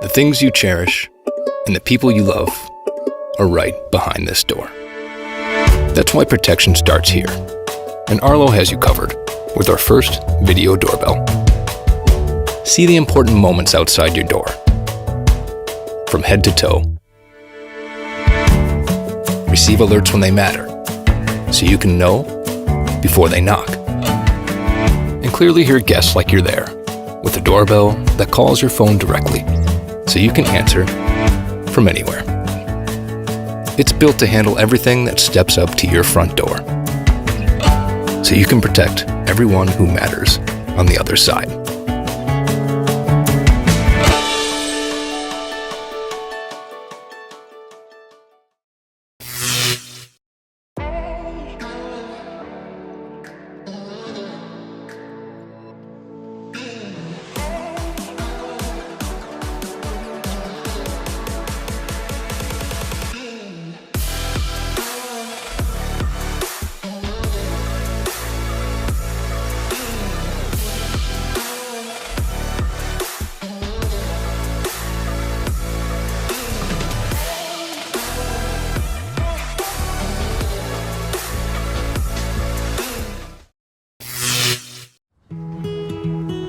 The things you cherish and the people you love are right behind this door. That's why protection starts here. And Arlo has you covered with our first video doorbell. See the important moments outside your door, from head to toe. Receive alerts when they matter, so you can know before they knock. And clearly hear guests like you're there, with a doorbell that calls your phone directly, so you can answer from anywhere. It's built to handle everything that steps up to your front door, so you can protect everyone who matters on the other side.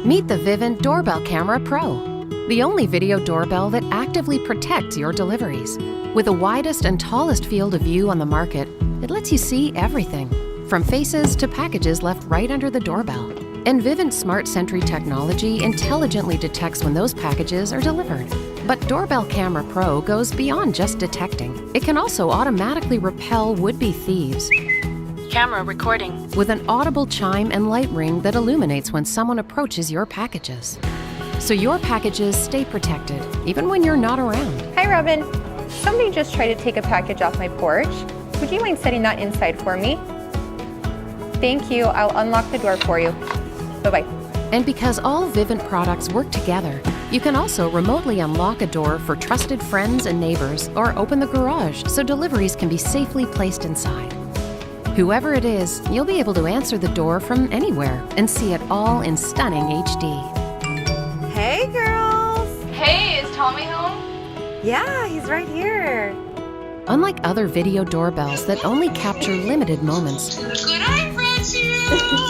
Meet the Vivint Doorbell Camera Pro, the only video doorbell that actively protects your deliveries. With the widest and tallest field of view on the market, it lets you see everything, from faces to packages left right under the doorbell. And Vivint's Smart Sentry technology intelligently detects when those packages are delivered. But Doorbell Camera Pro goes beyond just detecting. It can also automatically repel would-be thieves. Camera recording. With an audible chime and light ring that illuminates when someone approaches your packages. So your packages stay protected, even when you're not around. Hi, Robin. Somebody just tried to take a package off my porch. Would you mind setting that inside for me? Thank you. I'll unlock the door for you. Bye-bye. And because all Vivint products work together, you can also remotely unlock a door for trusted friends and neighbors or open the garage so deliveries can be safely placed inside. Whoever it is, you'll be able to answer the door from anywhere and see it all in stunning HD. Hey, girls! Hey, is Tommy home? Yeah, he's right here. Unlike other video doorbells that only capture limited moments, Good eye, Frenchie!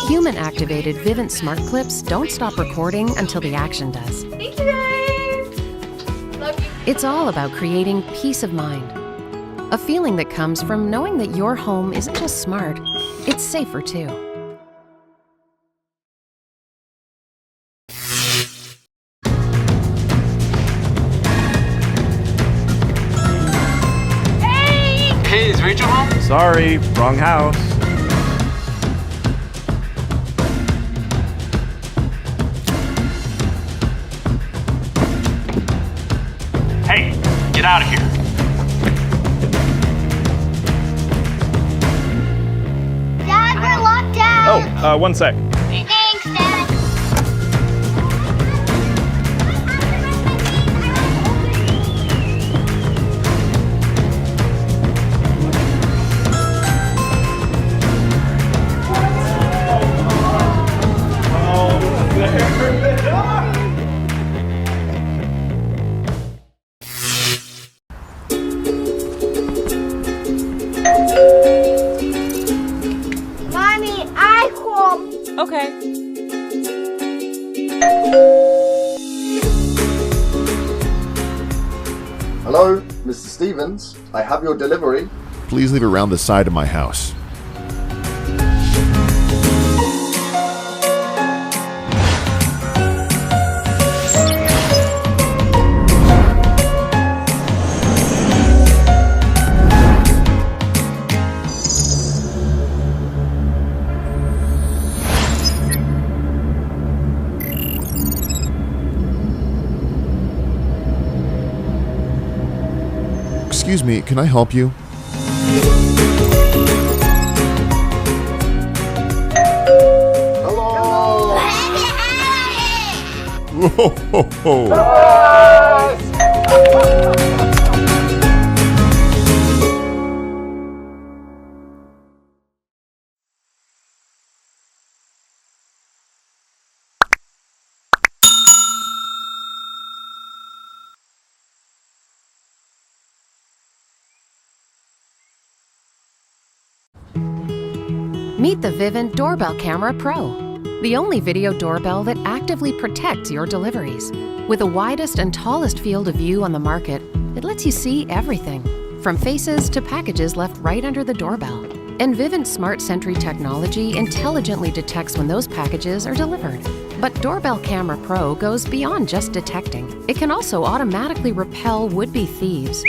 human-activated Vivint Smart Clips don't stop recording until the action does. Thank you, guys! Love you. It's all about creating peace of mind. A feeling that comes from knowing that your home isn't just smart, it's safer too. Hey, is Rachel home? Sorry, wrong house. Hey, get out of here. Dad, we're locked down. Oh, one sec. Thanks, Dad. Mommy, I home. Okay. Hello, Mr. Stevens. I have your delivery. Please leave it around the side of my house. Excuse me, can I help you? Hello! Whoa, ho, ho. Meet the Vivint Doorbell Camera Pro, the only video doorbell that actively protects your deliveries. With the widest and tallest field of view on the market, it lets you see everything, from faces to packages left right under the doorbell. And Vivint Smart Sentry technology intelligently detects when those packages are delivered. But Doorbell Camera Pro goes beyond just detecting. It can also automatically repel would-be thieves.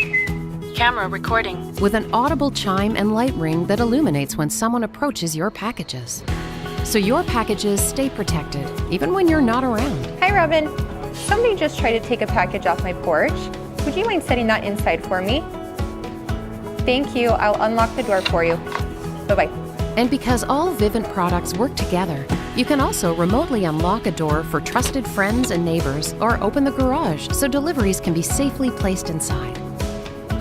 Camera recording. With an audible chime and light ring that illuminates when someone approaches your packages. So your packages stay protected, even when you're not around. Hi, Robin. Somebody just tried to take a package off my porch. Would you mind setting that inside for me? Thank you. I'll unlock the door for you. Bye-bye. And because all Vivint products work together, you can also remotely unlock a door for trusted friends and neighbors or open the garage so deliveries can be safely placed inside.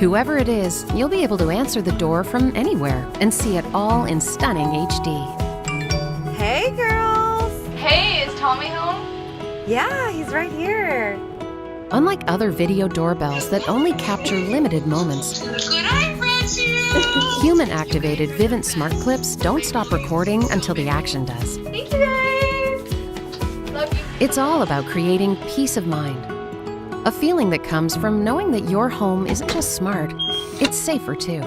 Whoever it is, you'll be able to answer the door from anywhere and see it all in stunning HD. Hey, girls. Hey, is Tommy home? Yeah, he's right here. Unlike other video doorbells that only capture limited moments, Good eye, Francie! human-activated Vivint Smart Clips don't stop recording until the action does. Thank you, guys. Love you. It's all about creating peace of mind. A feeling that comes from knowing that your home isn't just smart, it's safer too.